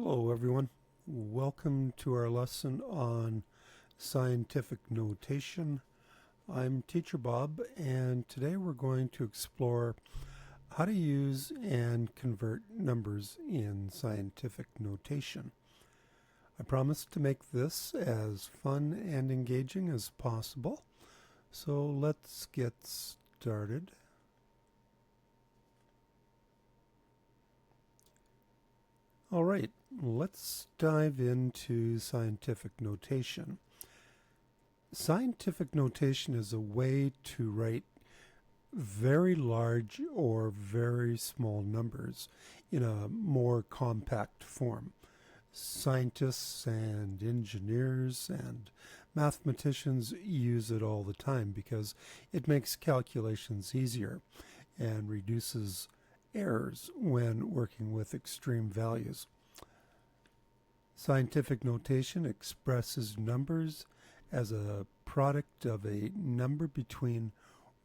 Hello everyone. Welcome to our lesson on scientific notation. I'm Teacher Bob, and today we're going to explore how to use and convert numbers in scientific notation. I promise to make this as fun and engaging as possible, so let's get started. All right, let's dive into scientific notation. Scientific notation is a way to write very large or very small numbers in a more compact form. Scientists and engineers and mathematicians use it all the time because it makes calculations easier and reduces errors when working with extreme values. Scientific notation expresses numbers as a product of a number between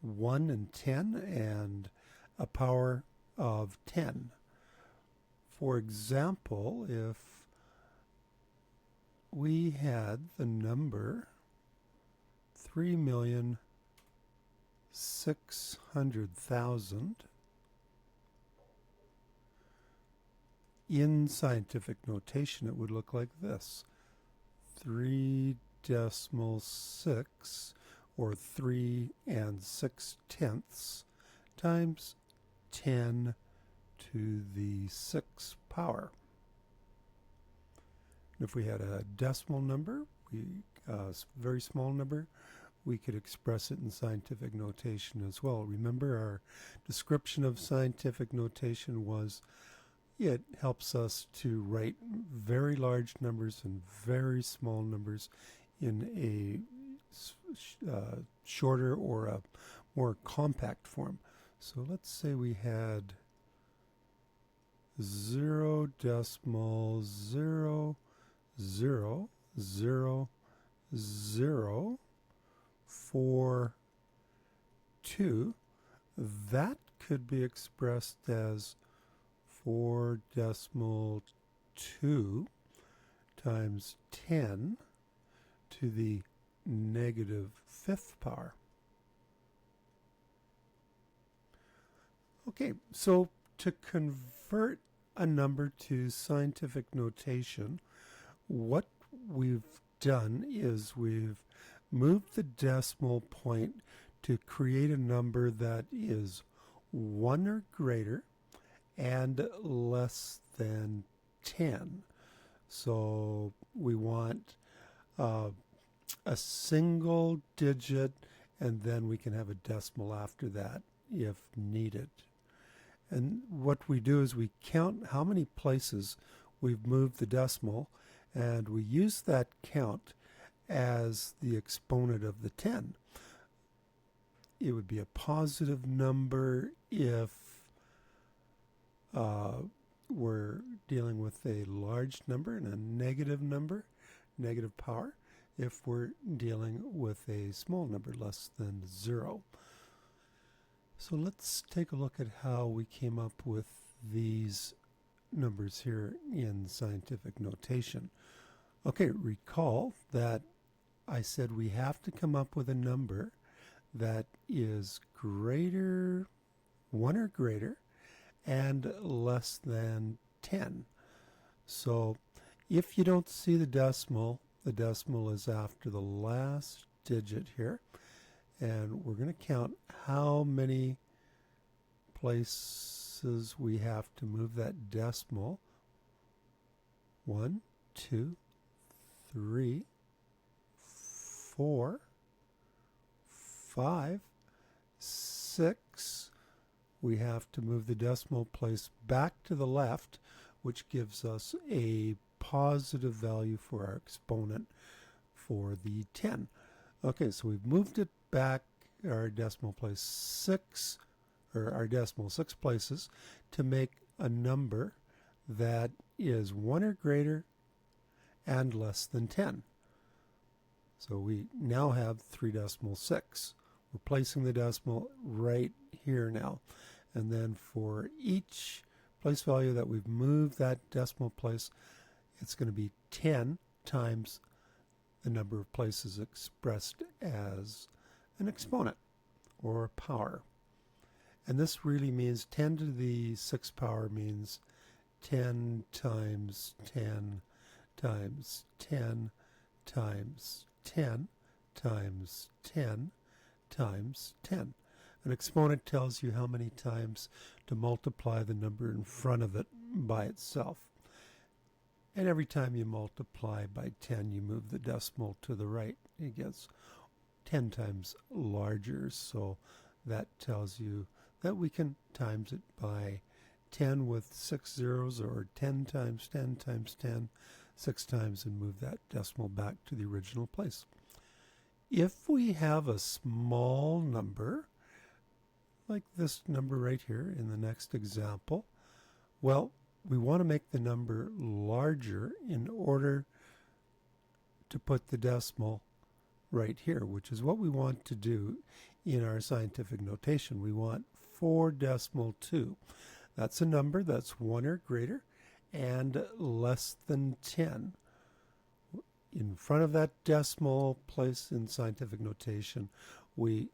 1 and 10 and a power of 10. For example, if we had the number 3,600,000 in scientific notation, it would look like this: 3.6, or 3 6/10 times 10 to the 6th power. If we had a decimal number, a very small number, we could express it in scientific notation as well. Remember, our description of scientific notation was it helps us to write very large numbers and very small numbers in a shorter or a more compact form. So let's say we had 0.000042. That could be expressed as 4.2 times 10 to the -5th power. Okay, so to convert a number to scientific notation, what we've done is we've moved the decimal point to create a number that is 1 or greater and less than 10. So we want a single digit, and then we can have a decimal after that if needed. And what we do is we count how many places we've moved the decimal, and we use that count as the exponent of the 10. It would be a positive number if we're dealing with a large number, and a negative number, negative power, if we're dealing with a small number, less than 0. So let's take a look at how we came up with these numbers here in scientific notation. Okay, recall that I said we have to come up with a number that is greater, 1 or greater, and less than 10. So if you don't see the decimal is after the last digit here, and we're going to count how many places we have to move that decimal. 1, 2, 3, 4, 5, 6. We have to move the decimal place back to the left, which gives us a positive value for our exponent for the 10. Okay, so we've moved it back, our decimal place 6, or our decimal 6 places, to make a number that is 1 or greater and less than 10. So we now have 3.6. We're placing the decimal right here now. And then for each place value that we've moved that decimal place, it's going to be 10 times the number of places expressed as an exponent or power. And this really means 10 to the 6th power means 10 times 10 times 10 times 10 times 10 times 10. An exponent tells you how many times to multiply the number in front of it by itself. And every time you multiply by 10, you move the decimal to the right. It gets 10 times larger, so that tells you that we can times it by 10 with 6 zeros, or 10 times 10 times 10, 6 times, and move that decimal back to the original place. If we have a small number, like this number right here in the next example, well, we want to make the number larger in order to put the decimal right here, which is what we want to do in our scientific notation. We want 4.2. That's a number that's 1 or greater and less than 10. In front of that decimal place in scientific notation, we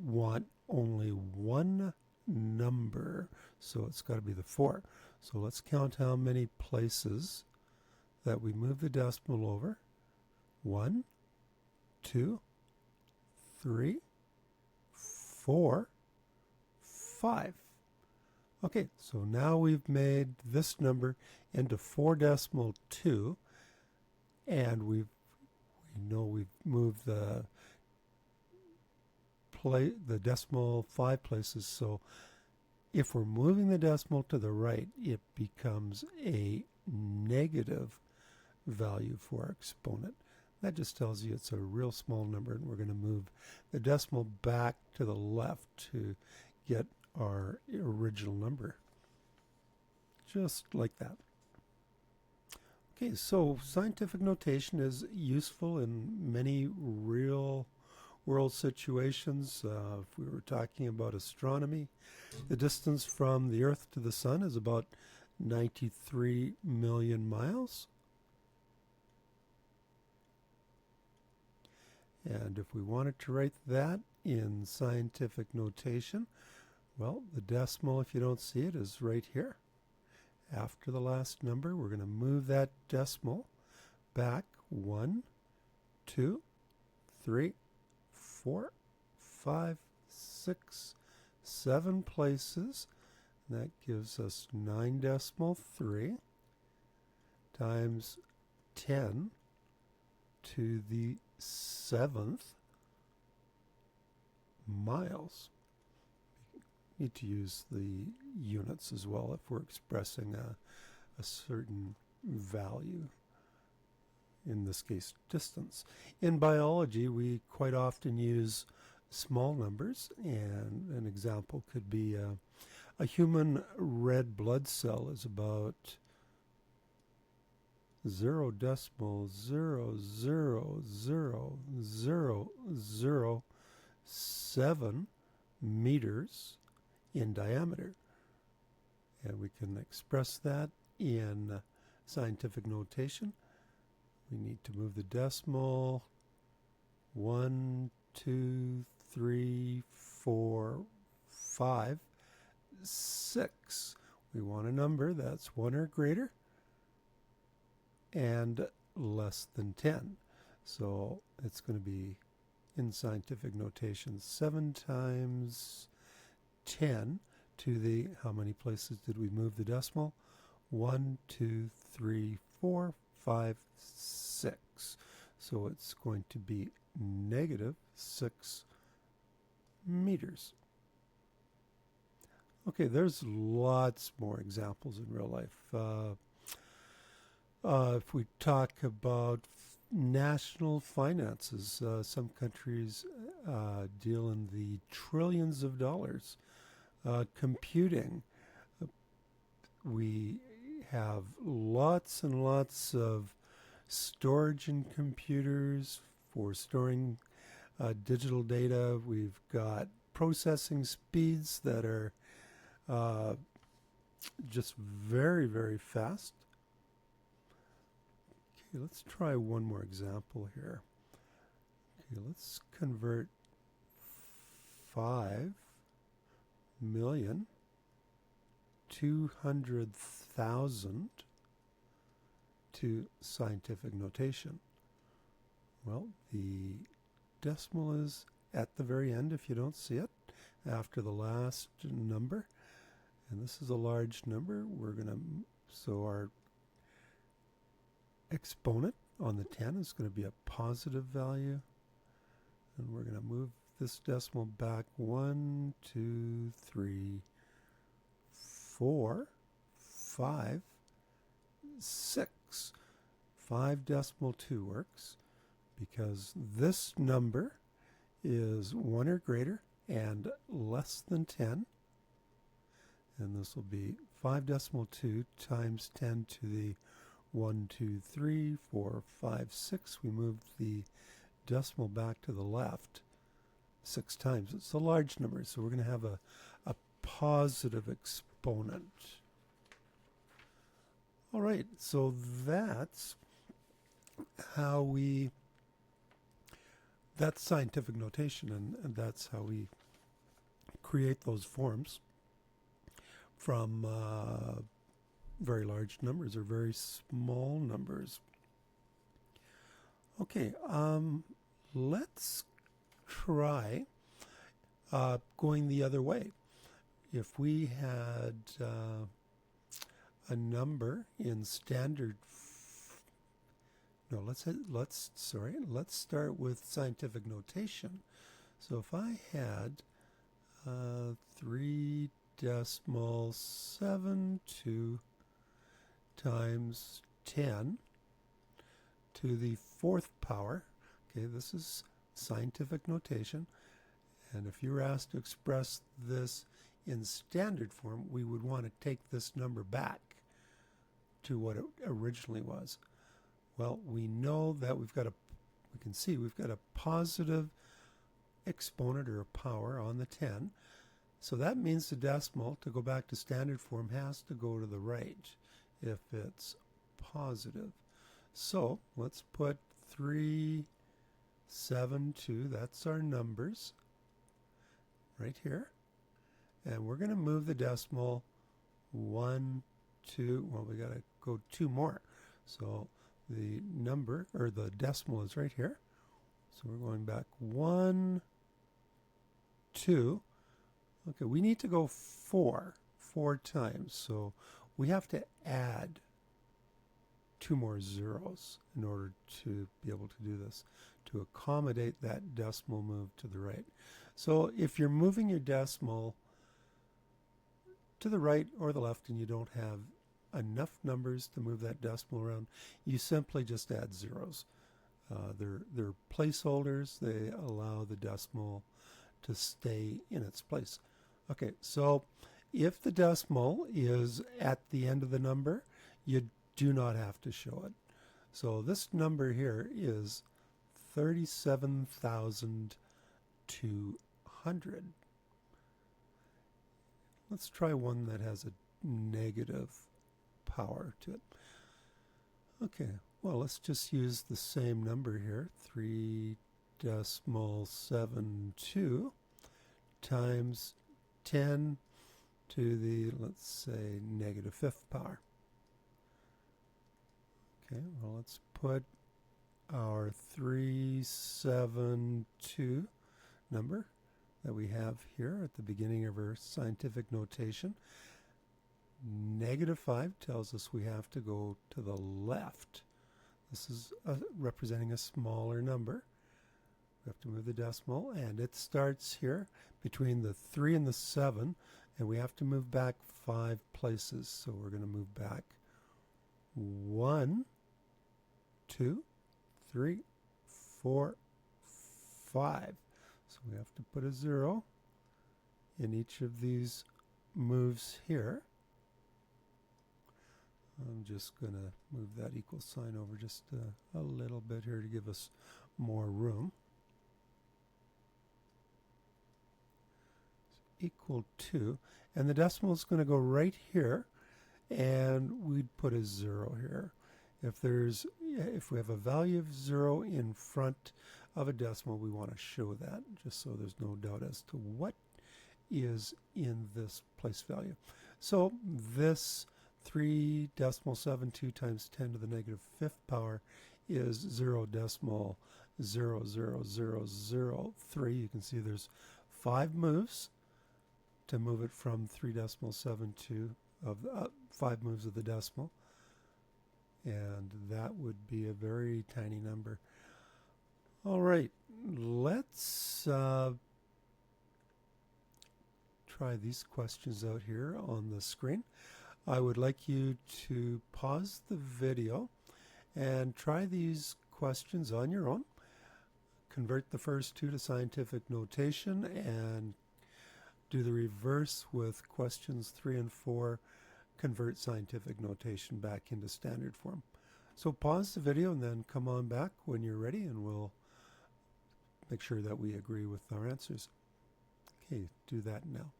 want only one number, so it's got to be the 4. So let's count how many places that we move the decimal over. 1, 2, 3, 4, 5. Okay, so now we've made this number into 4.2, and we know we've moved the decimal 5 places. So if we're moving the decimal to the right, it becomes a negative value for our exponent. That just tells you it's a real small number, and we're going to move the decimal back to the left to get our original number. Just like that. Okay, so scientific notation is useful in many real world situations. If we were talking about astronomy, the distance from the Earth to the Sun is about 93 million miles. And if we wanted to write that in scientific notation, well, the decimal, if you don't see it, is right here. After the last number, we're going to move that decimal back 1, 2, 3, 4, 5, 6, 7 places. And that gives us 9.3 times 10 to the 7th miles. We need to use the units as well if we're expressing a certain value, in this case distance. In biology, we quite often use small numbers, and an example could be a human red blood cell is about 0.0000007 meters in diameter. And we can express that in scientific notation. We need to move the decimal 1, 2, 3, 4, 5, 6. We want a number that's 1 or greater and less than 10. So it's going to be in scientific notation 7 times 10 to the, how many places did we move the decimal? 1, 2, 3, 4, 5, 6. So it's going to be negative 6 meters. Okay, there's lots more examples in real life. If we talk about national finances, some countries deal in the trillions of dollars. Computing, we have lots and lots of storage in computers for storing digital data. We've got processing speeds that are just very, very fast. Okay, let's try one more example here. Okay, let's convert 5,200,000 to scientific notation. Well, the decimal is at the very end if you don't see it, after the last number. And this is a large number. So our exponent on the 10 is going to be a positive value. And we're going to move this decimal back 1, 2, 3, 4, 5, 6. 5.2 works because this number is 1 or greater and less than 10. And this will be 5.2 times 10 to the 1, 2, 3, 4, 5, 6. We moved the decimal back to the left 6 times. It's a large number, so we're going to have a positive exponent. All right, so that's scientific notation, and that's how we create those forms from very large numbers or very small numbers. Okay, let's try going the other way. If we had a number in standard, let's start with scientific notation. So if I had 3.72 times 10 to the 4th power, okay, this is scientific notation, and if you were asked to express this in standard form, we would want to take this number back to what it originally was. Well, we know that we can see we've got a positive exponent or a power on the 10. So that means the decimal, to go back to standard form, has to go to the right if it's positive. So let's put 372, that's our numbers, right here. And we're going to move the decimal 1, 2, well, we got to go 2 more. So the number, or the decimal, is right here. So we're going back 1, 2. Okay, we need to go 4 times. So we have to add 2 more zeros in order to be able to do this, to accommodate that decimal move to the right. So if you're moving your decimal to the right or the left and you don't have enough numbers to move that decimal around, you simply just add zeros. They're placeholders. They allow the decimal to stay in its place. Okay, so if the decimal is at the end of the number, you do not have to show it. So this number here is 37,200. Let's try one that has a negative power to it. Okay, well, let's just use the same number here, 3.72 times 10 to the, let's say, negative 5th power. Okay, well, let's put our 372 number that we have here at the beginning of our scientific notation. Negative 5 tells us we have to go to the left. This is representing a smaller number. We have to move the decimal, and it starts here between the 3 and the 7, and we have to move back 5 places. So we're going to move back 1, 2, 3, 4, 5. So we have to put a 0 in each of these moves here. I'm just going to move that equal sign over just a little bit here to give us more room. Equal to, and the decimal is going to go right here, and we'd put a 0 here. If we have a value of 0 in front of a decimal, we want to show that just so there's no doubt as to what is in this place value. So this 3.72 times 10 to the negative fifth power is 0.00003. You can see there's 5 moves to move it from 3.72 of 5 moves of the decimal, and that would be a very tiny number. All right, let's try these questions out here on the screen. I would like you to pause the video and try these questions on your own. Convert the first two to scientific notation and do the reverse with questions 3 and 4. Convert scientific notation back into standard form. So pause the video and then come on back when you're ready, and we'll make sure that we agree with our answers. Okay, do that now.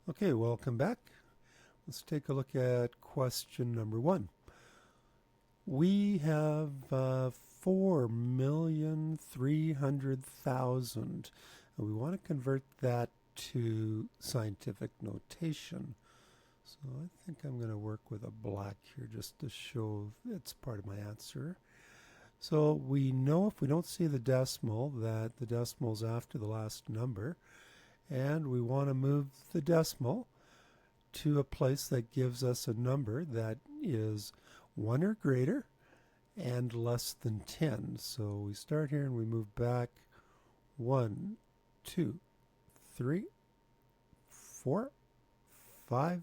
Okay, welcome back. Let's take a look at question number 1. We have 4,300,000, and we want to convert that to scientific notation. So I think I'm going to work with a black here just to show it's part of my answer. So we know if we don't see the decimal that the decimal is after the last number, and we want to move the decimal to a place that gives us a number that is 1 or greater and less than 10. So we start here and we move back 1, 2, 3, 4, 5,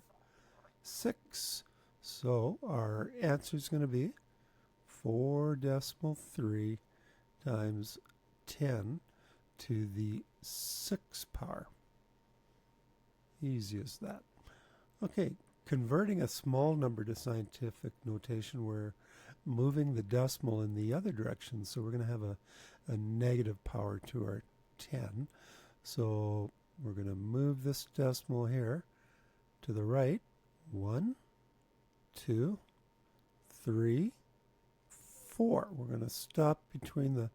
6. So our answer is going to be 4.3 times 10 to the 6th power. Easy as that. Okay, converting a small number to scientific notation, we're moving the decimal in the other direction, so we're going to have a negative power to our 10. So we're going to move this decimal here to the right. 1, 2, 3, 4. We're going to stop between the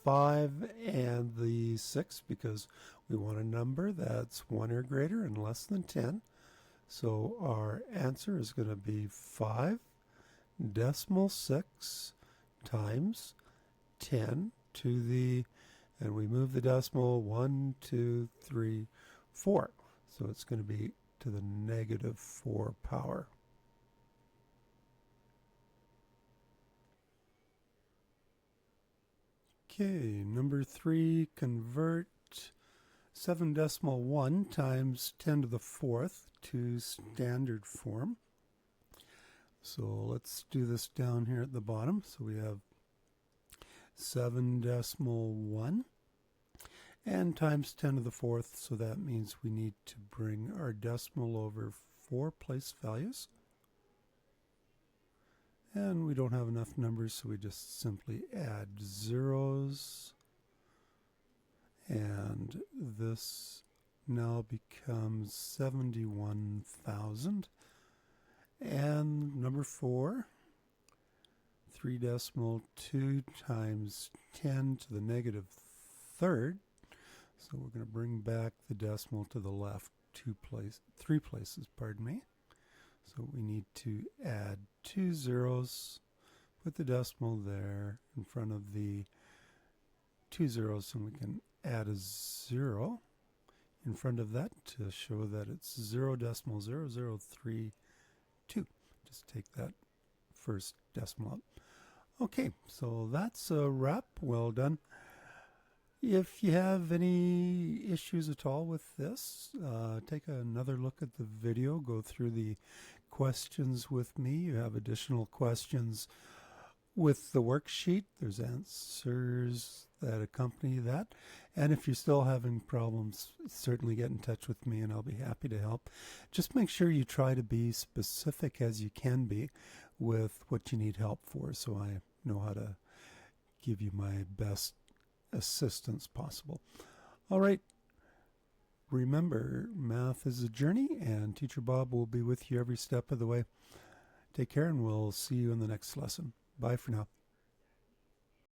5 and the 6 because we want a number that's 1 or greater and less than 10. So our answer is going to be 5.6 times 10 to the, and we move the decimal 1, 2, 3, 4. So it's going to be to the negative 4 power. Okay, number 3, convert 7.1 times 10 to the 4th to standard form. So let's do this down here at the bottom. So we have 7.1 and times 10 to the 4th, so that means we need to bring our decimal over 4 place values. And we don't have enough numbers, so we just simply add zeros. And this now becomes 71,000. And number 4, 3.2 times 10 to the negative 3rd. So we're going to bring back the decimal to the left 3 places, pardon me. So we need to add 2 zeros, put the decimal there in front of the 2 zeros, and we can add a 0 in front of that to show that it's 0.0032. Just take that first decimal out. Okay, so that's a wrap. Well done. If you have any issues at all with this, take another look at the video, go through the questions with me. You have additional questions with the worksheet. There's answers that accompany that. And if you're still having problems, certainly get in touch with me and I'll be happy to help. Just make sure you try to be specific as you can be with what you need help for, so I know how to give you my best assistance possible. All right. Remember, math is a journey, and Teacher Bob will be with you every step of the way. Take care, and we'll see you in the next lesson. Bye for now.